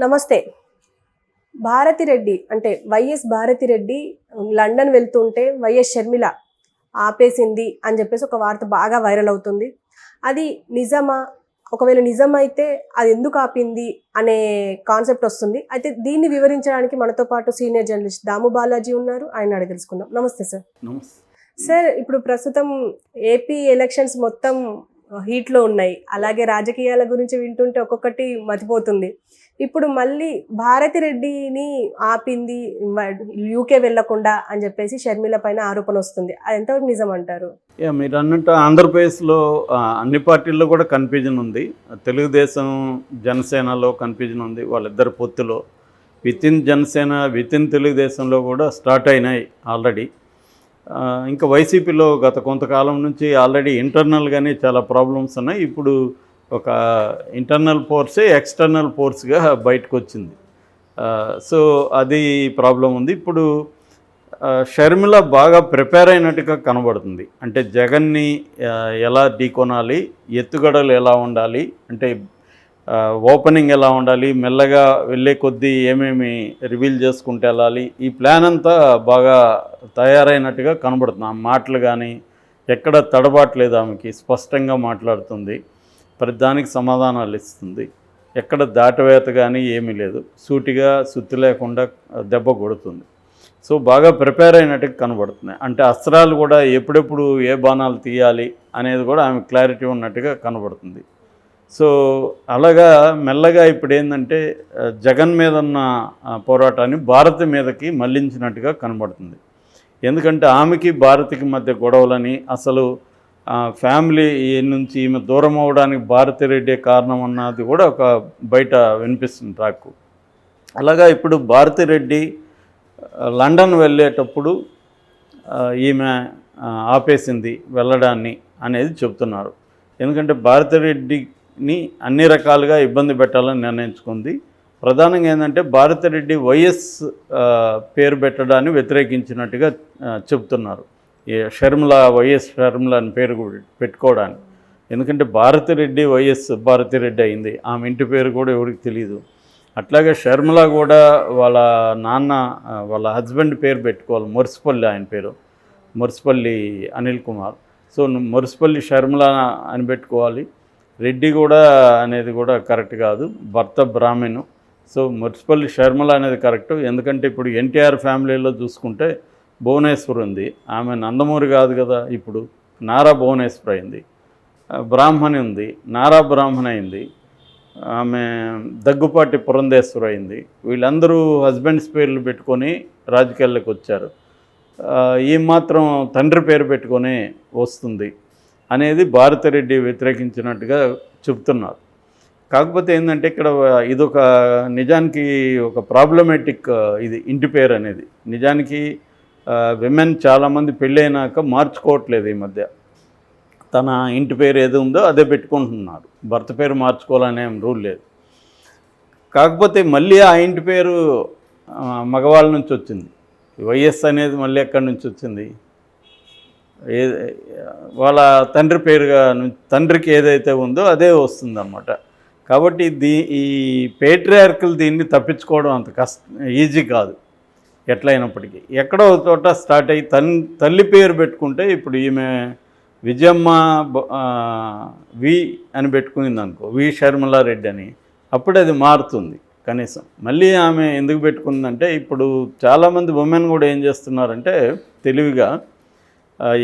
నమస్తే. భారతిరెడ్డి అంటే YS Bharathi Reddy London వెళ్తుంటే వైఎస్ షర్మిల ఆపేసింది అని చెప్పేసి ఒక వార్త బాగా వైరల్ అవుతుంది. అది నిజమా? ఒకవేళ నిజమైతే అది ఎందుకు ఆపింది అనే కాన్సెప్ట్ వస్తుంది. అయితే దీన్ని వివరించడానికి మనతో పాటు సీనియర్ జర్నలిస్ట్ దాము బాలాజీ ఉన్నారు. ఆయన అడిగి తెలుసుకుందాం. నమస్తే సార్. సార్, ఇప్పుడు ప్రస్తుతం ఏపీ ఎలక్షన్స్ మొత్తం హీట్లో ఉన్నాయి. అలాగే రాజకీయాల గురించి వింటుంటే ఒక్కొక్కటి మతిపోతుంది. ఇప్పుడు మళ్ళీ భారతిరెడ్డిని ఆపింది యూకే వెళ్లకుండా అని చెప్పేసి షర్మిల పైన ఆరోపణ వస్తుంది. అది ఎంతవరకు నిజం అంటారు? మీరు అన్నట్టు ఆంధ్రప్రదేశ్లో అన్ని పార్టీల్లో కూడా కన్ఫ్యూజన్ ఉంది. తెలుగుదేశం జనసేనలో కన్ఫ్యూజన్ ఉంది. వాళ్ళిద్దరు పొత్తులో వితిన్ జనసేన వితిన్ తెలుగుదేశంలో కూడా స్టార్ట్ అయినాయి ఆల్రెడీ. ఇంకా వైసీపీలో గత కొంతకాలం నుంచి ఆల్రెడీ ఇంటర్నల్గానే చాలా ప్రాబ్లమ్స్ ఉన్నాయి. ఇప్పుడు ఒక ఇంటర్నల్ ఫోర్సే ఎక్స్టర్నల్ ఫోర్స్గా బయటకు వచ్చింది. సో అది ప్రాబ్లం ఉంది. ఇప్పుడు షర్మిల బాగా ప్రిపేర్ అయినట్టుగా కనబడుతుంది. అంటే జగన్ని ఎలా ఢీకొనాలి, ఎత్తుగడలు ఎలా ఉండాలి, అంటే ఓపెనింగ్ ఎలా ఉండాలి, మెల్లగా వెళ్ళే కొద్దీ ఏమేమి రివీల్ చేసుకుంటూ వెళ్ళాలి, ఈ ప్లాన్ అంతా బాగా తయారైనట్టుగా కనబడుతుంది. ఆ మాటలు కానీ ఎక్కడ తడబాట్లేదు, ఆమెకి స్పష్టంగా మాట్లాడుతుంది, ప్రతి దానికి సమాధానాలు ఇస్తుంది, ఎక్కడ దాటవేత కానీ ఏమీ లేదు, సూటిగా సుత్తి లేకుండా దెబ్బ కొడుతుంది. సో బాగా ప్రిపేర్ అయినట్టుగా కనబడుతుంది. అంటే అస్త్రాలు కూడా ఎప్పుడెప్పుడు ఏ బాణాలు తీయాలి అనేది కూడా ఆమె క్లారిటీ ఉన్నట్టుగా కనబడుతుంది. సో అలాగా మెల్లగా ఇప్పుడు ఏంటంటే జగన్ మీద ఉన్న పోరాటాన్ని భారతి మీదకి మళ్లించినట్టుగా కనబడుతుంది. ఎందుకంటే ఆమెకి భారతికి మధ్య గొడవలని, అసలు ఫ్యామిలీ నుంచి ఈమె దూరం అవడానికి భారతిరెడ్డి కారణం అన్నది కూడా ఒక బయట వినిపిస్తుంది టాక్. అలాగా ఇప్పుడు భారతిరెడ్డి లండన్ వెళ్ళేటప్పుడు ఈమె ఆపేసింది వెళ్ళడాన్ని అనేది చెప్తున్నారు. ఎందుకంటే భారతిరెడ్డిని అన్ని రకాలుగా ఇబ్బంది పెట్టాలని నిర్ణయించుకుంది. ప్రధానంగా ఏంటంటే భారతిరెడ్డి వైఎస్ పేరు పెట్టడాన్ని వ్యతిరేకించినట్టుగా చెప్తున్నారు. షర్మిల వైఎస్ షర్మిల అని పేరు పెట్టుకోవడానికి. ఎందుకంటే భారతిరెడ్డి వైఎస్ భారతిరెడ్డి అయింది, ఆమె ఇంటి పేరు కూడా ఎవరికి తెలియదు. అట్లాగే షర్మిల కూడా వాళ్ళ నాన్న వాళ్ళ హస్బెండ్ పేరు పెట్టుకోవాలి, మురిసిపల్లి, ఆయన పేరు మురిసిపల్లి అనిల్ కుమార్. సో మురిసిపల్లి షర్మిల అని పెట్టుకోవాలి. రెడ్డి కూడా అనేది కూడా కరెక్ట్ కాదు, భర్త బ్రాహ్మణు. సో మురిసిపల్లి షర్మిల అనేది కరెక్ట్. ఎందుకంటే ఇప్పుడు ఎన్టీఆర్ ఫ్యామిలీలో చూసుకుంటే భువనేశ్వర్ ఉంది, ఆమె నందమూరి కాదు కదా, ఇప్పుడు నారా భువనేశ్వర్ అయింది. బ్రాహ్మణి ఉంది, నారా బ్రాహ్మణ అయింది. ఆమె దగ్గుపాటి పురంధేశ్వర్ అయింది. వీళ్ళందరూ హస్బెండ్స్ పేర్లు పెట్టుకొని రాజకీయాల్లోకి వచ్చారు. ఈ మాత్రం తండ్రి పేరు పెట్టుకొని వస్తుంది అనేది భారతిరెడ్డి వ్యతిరేకించినట్టుగా చెప్తున్నారు. కాకపోతే ఏంటంటే ఇక్కడ ఇదొక నిజానికి ఒక ప్రాబ్లమేటిక్, ఇది ఇంటి పేరు అనేది. నిజానికి విమెన్ చాలామంది పెళ్ళైనాక మార్చుకోవట్లేదు ఈ మధ్య. తన ఇంటి పేరు ఏది ఉందో అదే పెట్టుకుంటున్నారు, భర్త పేరు మార్చుకోవాలనే రూల్ లేదు. కాకపోతే మళ్ళీ ఆ ఇంటి పేరు మగవాళ్ళ నుంచి వచ్చింది. వైఎస్ అనేది మళ్ళీ ఎక్కడి నుంచి వచ్చింది? వాళ్ళ తండ్రి పేరుగా తండ్రికి ఏదైతే ఉందో అదే వస్తుందన్నమాట. కాబట్టి ఈ పేట్రియార్కల్ దీన్ని తప్పించుకోవడం అంత ఈజీ కాదు. ఎట్లయినప్పటికీ ఎక్కడో చోట స్టార్ట్ అయ్యి తల్లి పేరు పెట్టుకుంటే, ఇప్పుడు ఈమె విజయమ్మ వి అని పెట్టుకునింది అనుకో, వి షర్మిలారెడ్డి అని, అప్పుడు అది మారుతుంది కనీసం. మళ్ళీ ఆమె ఎందుకు పెట్టుకుందంటే, ఇప్పుడు చాలామంది ఉమెన్ కూడా ఏం చేస్తున్నారంటే తెలివిగా,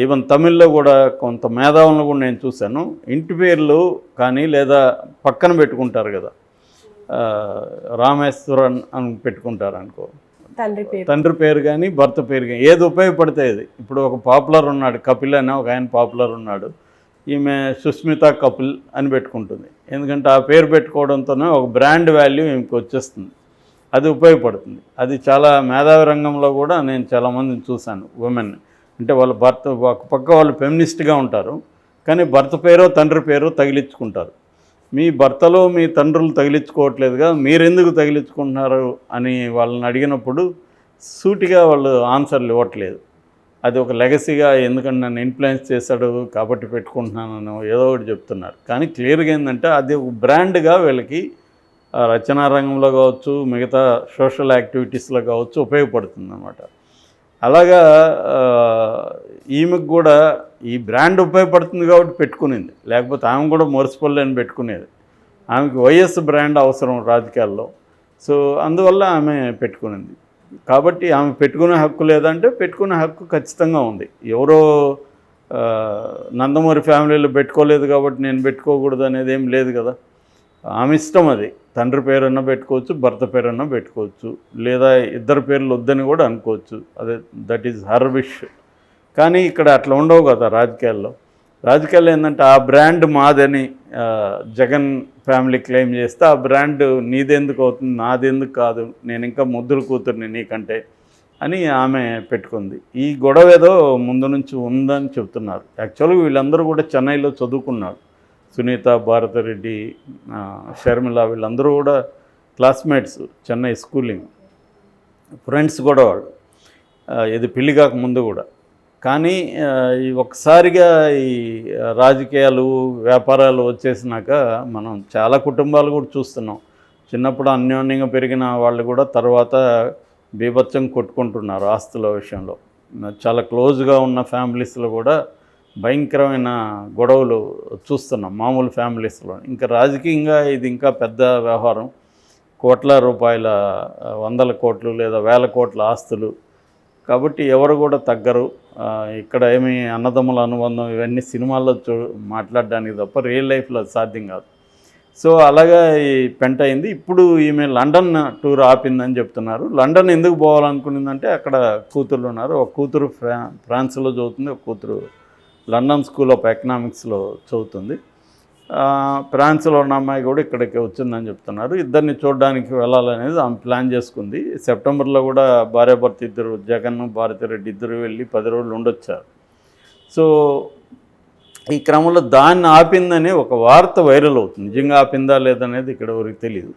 ఈవెన్ తమిళ్లో కూడా కొంత మేధావులను కూడా నేను చూశాను, ఇంటి పేర్లు కానీ లేదా పక్కన పెట్టుకుంటారు కదా, రామేశ్వరన్ అని పెట్టుకుంటారు అనుకో, తండ్రి పేరు కానీ భర్త పేరు కానీ, ఏది ఉపయోగపడితే అది. ఇప్పుడు ఒక పాపులర్ ఉన్నాడు, కపిల్ అనే ఒక ఆయన పాపులర్ ఉన్నాడు, ఈమె సుస్మిత కపిల్ అని పెట్టుకుంటుంది. ఎందుకంటే ఆ పేరు పెట్టుకోవడంతోనే ఒక బ్రాండ్ వాల్యూ ఈమెకి వచ్చేస్తుంది, అది ఉపయోగపడుతుంది. అది చాలా మేధావి రంగంలో కూడా నేను చాలామందిని చూశాను ఉమెన్. అంటే వాళ్ళ భర్త ఒక పక్క వాళ్ళు ఫెమినిస్ట్గా ఉంటారు, కానీ భర్త పేరో తండ్రి పేరో తగిలించుకుంటారు. మీ భర్తలో మీ తండ్రులు తగిలించుకోవట్లేదుగా, మీరెందుకు తగిలించుకుంటున్నారు అని వాళ్ళని అడిగినప్పుడు సూటిగా వాళ్ళు ఆన్సర్లు ఇవ్వట్లేదు. అది ఒక లెగసీగా, ఎందుకంటే నన్ను ఇన్ఫ్లుయెన్స్ చేశాడు కాబట్టి పెట్టుకుంటున్నాను ఏదో ఒకటి చెప్తున్నారు. కానీ క్లియర్గా ఏంటంటే అది ఒక బ్రాండ్గా వీళ్ళకి రచనా రంగంలో కావచ్చు, మిగతా సోషల్ యాక్టివిటీస్లో కావచ్చు ఉపయోగపడుతుంది అన్నమాట. అలాగా ఈమెకు కూడా ఈ బ్రాండ్ ఉపయోగపడుతుంది కాబట్టి పెట్టుకునింది, లేకపోతే ఆమె కూడా మురిసిపల్లి పెట్టుకునేది. ఆమెకి వైఎస్ బ్రాండ్ అవసరం రాజకీయాల్లో. సో అందువల్ల ఆమె పెట్టుకునింది. కాబట్టి ఆమె పెట్టుకునే హక్కు లేదంటే పెట్టుకునే హక్కు ఖచ్చితంగా ఉంది. ఎవరో నందమూరి ఫ్యామిలీలో పెట్టుకోలేదు కాబట్టి నేను పెట్టుకోకూడదు అనేది ఏం లేదు కదా. ఆమె ఇష్టం అది. తండ్రి పేరన్నా పెట్టుకోవచ్చు, భర్త పేరన్నా పెట్టుకోవచ్చు, లేదా ఇద్దరు పేర్లు వద్దని కూడా అనుకోవచ్చు. అదే దట్ ఈజ్ హర్ విష్. కానీ ఇక్కడ అట్లా ఉండవు కదా రాజకీయాల్లో. రాజకీయాల్లో ఏంటంటే ఆ బ్రాండ్ మాదని జగన్ ఫ్యామిలీ క్లెయిమ్ చేస్తే ఆ బ్రాండ్ నీదెందుకు అవుతుంది, నాదెందుకు కాదు, నేను ఇంకా ముద్దుల కూతుర్ని నీకంటే అని ఆమె పెట్టుకుంది. ఈ గొడవ ఏదో ముందు నుంచి ఉందని చెప్తున్నారు. యాక్చువల్గా వీళ్ళందరూ కూడా చెన్నైలో చదువుకున్నారు. సునీత, భారతిరెడ్డి, షర్మిల వీళ్ళందరూ కూడా క్లాస్మేట్స్, చెన్నై స్కూలింగ్ ఫ్రెండ్స్ కూడా వాళ్ళు, ఇది పెళ్లి కాక ముందు కూడా. కానీ ఒక్కసారిగా ఈ రాజకీయాలు, వ్యాపారాలు వచ్చేసినాక మనం చాలా కుటుంబాలు కూడా చూస్తున్నాం. చిన్నప్పుడు అన్యోన్యంగా పెరిగిన వాళ్ళు కూడా తర్వాత బీభత్సం కొట్టుకుంటున్నారు ఆస్తుల విషయంలో. చాలా క్లోజ్గా ఉన్న ఫ్యామిలీస్లో కూడా భయంకరమైన గొడవలు చూస్తున్నాం మామూలు ఫ్యామిలీస్లో. ఇంకా రాజకీయంగా ఇది ఇంకా పెద్ద వ్యవహారం. కోట్ల రూపాయల, వందల కోట్లు లేదా వేల కోట్ల ఆస్తులు. కాబట్టి ఎవరు కూడా తగ్గరు. ఇక్కడ ఏమి అన్నదమ్ముల అనుబంధం ఇవన్నీ సినిమాల్లో మాట్లాడడానికి తప్ప రియల్ లైఫ్లో సాధ్యం కాదు. సో అలాగా ఈ పెంట అయింది. ఇప్పుడు ఈమె లండన్ టూర్ ఆపిందని చెప్తున్నారు. లండన్ ఎందుకు పోవాలనుకునిందంటే అక్కడ కూతుర్లు ఉన్నారు. ఒక కూతురు ఫ్రాన్స్లో చదువుతుంది, ఒక కూతురు లండన్ స్కూల్ ఆఫ్ ఎకనామిక్స్లో చదువుతుంది. ఫ్రాన్స్లో ఉన్న అమ్మాయి కూడా ఇక్కడికి వచ్చిందని చెప్తున్నారు. ఇద్దరిని చూడడానికి వెళ్ళాలనేది ఆమె ప్లాన్ చేసుకుంది. సెప్టెంబర్లో కూడా భార్యాభర్త ఇద్దరు, జగన్, భారతిరెడ్డి ఇద్దరు వెళ్ళి 10 రోజులు ఉండొచ్చారు. సో ఈ క్రమంలో దాన్ని ఆపిందని ఒక వార్త వైరల్ అవుతుంది. నిజంగా ఆపిందా లేదనేది ఇక్కడ ఎవరికి తెలియదు.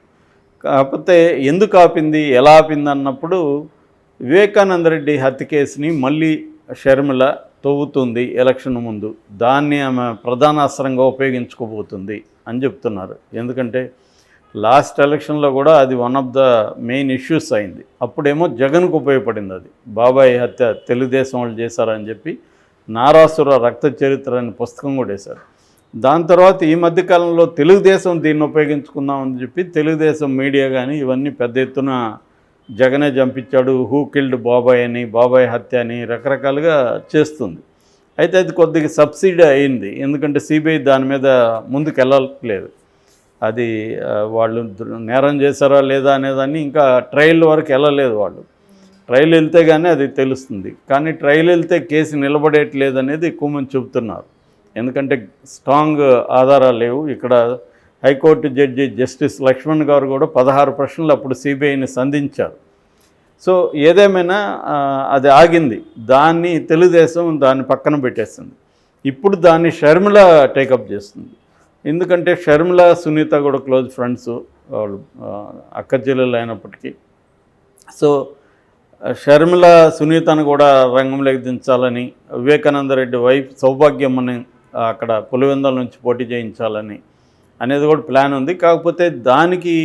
కాకపోతే ఎందుకు ఆపింది, ఎలా ఆపింది అన్నప్పుడు వివేకానంద రెడ్డి హత్య కేసుని మళ్ళీ షర్మిల తవ్వుతుంది ఎలక్షన్ ముందు. దాన్ని ఆమె ప్రధాన అస్త్రంగా ఉపయోగించుకోబోతుంది అని చెప్తున్నారు. ఎందుకంటే లాస్ట్ ఎలక్షన్లో కూడా అది one of the main issues అయింది. అప్పుడేమో జగన్కు ఉపయోగపడింది అది. బాబాయ్ హత్య తెలుగుదేశం వాళ్ళు చేశారని చెప్పి నారాసుర రక్త చరిత్ర అనే పుస్తకం కూడా వేశారు. దాని తర్వాత ఈ మధ్యకాలంలో తెలుగుదేశం దీన్ని ఉపయోగించుకుందామని చెప్పి తెలుగుదేశం మీడియా కానీ ఇవన్నీ పెద్ద ఎత్తున జగనే చంపించాడు, హూ కిల్డ్ బాబాయ్ అని, బాబాయ్ హత్య అని రకరకాలుగా చేస్తుంది. అయితే అది కొద్దిగా సబ్సిడీ అయింది. ఎందుకంటే సిబిఐ దాని మీద ముందుకు వెళ్ళట్లేదు. అది వాళ్ళు నేరం చేశారా లేదా అనేదాన్ని ఇంకా ట్రయల్ వరకు వెళ్ళలేదు. వాళ్ళు ట్రయల్ వెళ్తే కానీ అది తెలుస్తుంది. కానీ ట్రయల్ వెళ్తే కేసు నిలబడేయట్లేదు అనేది ఎక్కువ మంది చెబుతున్నారు. ఎందుకంటే స్ట్రాంగ్ ఆధారాలు లేవు. ఇక్కడ హైకోర్టు జడ్జి జస్టిస్ లక్ష్మణ్ గారు కూడా 16 ప్రశ్నలు అప్పుడు సిబిఐని సంధించారు. సో ఏదేమైనా అది ఆగింది. దాన్ని తెలుగుదేశం దాన్ని పక్కన పెట్టేస్తుంది. ఇప్పుడు దాన్ని షర్మిల టేకప్ చేస్తుంది. ఎందుకంటే షర్మిల, సునీత కూడా క్లోజ్ ఫ్రెండ్స్, వాళ్ళు అక్క చెల్లెలు అయినప్పటికీ. సో షర్మిల సునీతను కూడా రంగంలోకి దించాలని, వివేకానంద రెడ్డి వైఫ్ సౌభాగ్యమ్మని అక్కడ పులివెందుల నుంచి పోటీ చేయించాలని అనేది కూడా ప్లాన్ ఉంది. కాకపోతే దానికి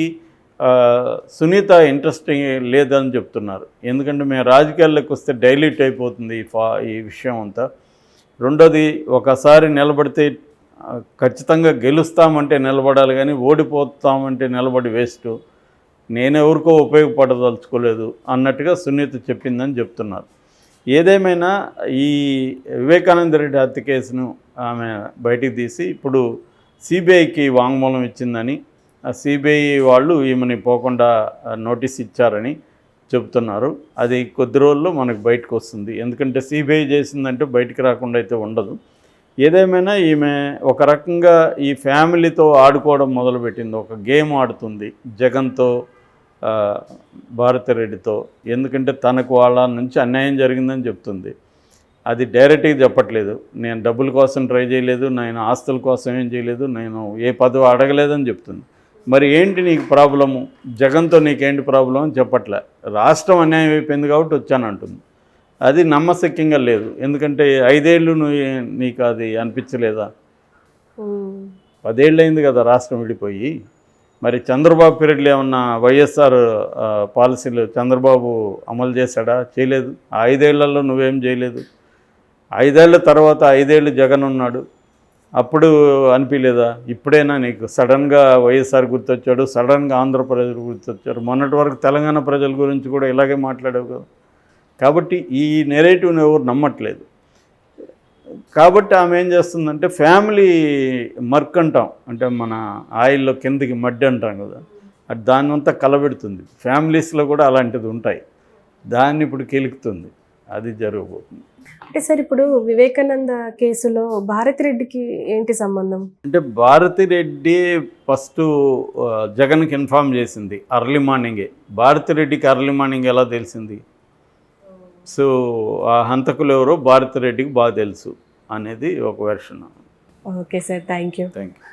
సునీత ఇంట్రెస్టింగ్ లేదని చెప్తున్నారు. ఎందుకంటే మేము రాజకీయాల్లోకి వస్తే డైల్యూట్ అయిపోతుంది ఈ విషయం అంతా. రెండోది, ఒకసారి నిలబడితే ఖచ్చితంగా గెలుస్తామంటే నిలబడాలి, కానీ ఓడిపోతామంటే నిలబడి వేస్ట్, నేనెవరికో ఉపయోగపడదలుచుకోలేదు అన్నట్టుగా సునీత చెప్పిందని చెప్తున్నారు. ఏదేమైనా ఈ వివేకానంద రెడ్డి హత్య కేసును ఆమె బయటికి తీసి ఇప్పుడు సిబిఐకి వాంగ్మూలం ఇచ్చిందని, ఆ సిబిఐ వాళ్ళు ఈమెని పోకుండా నోటీస్ ఇచ్చారని చెబుతున్నారు. అది కొద్ది రోజుల్లో మనకు బయటకు వస్తుంది. ఎందుకంటే సిబిఐ చేసిందంటే బయటికి రాకుండా అయితే ఉండదు. ఏదేమైనా ఈమె ఒక రకంగా ఈ ఫ్యామిలీతో ఆడుకోవడం మొదలుపెట్టింది. ఒక గేమ్ ఆడుతుంది జగన్తో, భారతిరెడ్డితో. ఎందుకంటే తనకు వాళ్ళ నుంచి అన్యాయం జరిగిందని చెప్తుంది. అది డైరెక్ట్గా చెప్పట్లేదు. నేను డబ్బుల కోసం ట్రై చేయలేదు, నేను ఆస్తుల కోసం ఏం చేయలేదు, నేను ఏ పదవి అడగలేదని చెప్తుంది. మరి ఏంటి నీకు ప్రాబ్లము, జగన్తో నీకేంటి ప్రాబ్లం అని చెప్పట్లే. రాష్ట్రం అన్యాయం అయిపోయింది కాబట్టి వచ్చానంటుంది. అది నమ్మశక్యంగా లేదు. ఎందుకంటే 5 ఏళ్ళు నీకు అది అనిపించలేదా? 10 ఏళ్ళు అయింది కదా రాష్ట్రం విడిపోయి. మరి చంద్రబాబు పీరియడ్లో ఏమన్నా వైఎస్ఆర్ పాలసీలు చంద్రబాబు అమలు చేశాడా? చేయలేదు. ఆ 5 ఏళ్లలో నువ్వేం చేయలేదు. 5 ఏళ్ల తర్వాత 5 ఏళ్ళు జగన్ ఉన్నాడు. అప్పుడు అనిపించలేదా? ఇప్పుడైనా నీకు సడన్గా వైఎస్ఆర్ గుర్తొచ్చాడు, సడన్గా ఆంధ్ర ప్రజలు గుర్తొచ్చారు. మొన్నటి వరకు తెలంగాణ ప్రజల గురించి కూడా ఇలాగే మాట్లాడావు కదా. కాబట్టి ఈ నెరేటివ్ని ఎవరు నమ్మట్లేదు. కాబట్టి ఆమె ఏం చేస్తుందంటే ఫ్యామిలీ మర్క్ అంటాం, అంటే మన ఆయిల్లో కిందకి మడ్డి అంటాం కదా, అది దాన్ని అంతా కలబెడుతుంది. ఫ్యామిలీస్లో కూడా అలాంటిది ఉంటాయి. దాన్ని ఇప్పుడు కెలుకుతుంది. అది జరగబోతుంది. అంటే సార్ ఇప్పుడు వివేకానంద కేసులో భారతిరెడ్డికి ఏంటి సంబంధం? అంటే భారతిరెడ్డి ఫస్ట్ జగన్కి ఇన్ఫామ్ చేసింది అర్లీ మార్నింగే. భారతిరెడ్డికి అర్లీ మార్నింగ్ ఎలా తెలిసింది? సో ఆ హంతకులు ఎవరో భారతిరెడ్డికి బాగా తెలుసు అనేది ఒక version. Okay sir, thank you. Thank you.